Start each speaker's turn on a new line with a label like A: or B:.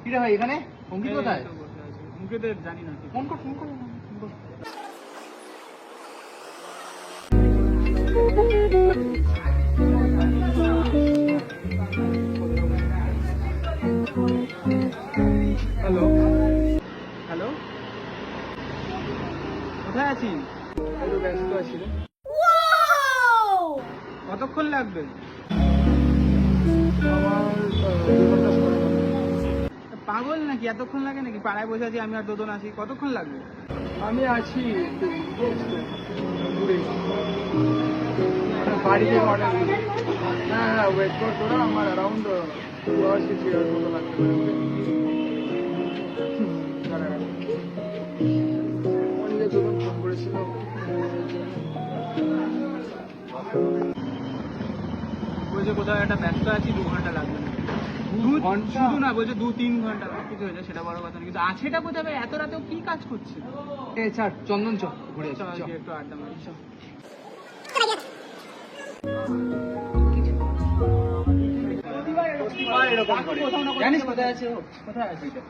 A: কিরে ভাই এখানে অঙ্কিত কোথায়?
B: অঙ্কিতের জানি না।
A: ফোন কর ফোন কর।
B: হ্যালো হ্যালো, কোথায় আছিস?
A: একটু ব্যস্ত আছি রে।
B: কতক্ষণ লাগবে?
A: আমার 2 ঘন্টা সময় লাগবে।
B: পাগল নাকি, এতক্ষণ লাগে নাকি? পাড়ায় বসে আছি আমি আর দোদন আছি, কতক্ষণ লাগবে?
A: আমি আছি একটু দূরে, বাড়িতে অর্ডার দিই। হ্যাঁ ওয়েট কর তোরা, আমার অ্যারাউন্ড 2 hours কি 3 hours মতো লাগতে পারে। অনেকে যখন ফোন করেছিল
B: বলছে কোথাও একটা ব্যস্ত আছি, 2 ঘন্টা লাগবে না। শুধু না, বলছে 2-3 ঘন্টা কিছু হয়েছে, সেটা বড় কথা না, কিন্তু আছেটা কোথায় ভাই? এত রাতেও কি কাজ করছে?
A: এ ছাড়, চন্দন চ ঘুরে
B: চল
A: আসি, চ।
B: একটু আড্ডা মারি, চল।
A: জানিস কোথায় আছে ও? কোথায় আছে এটা?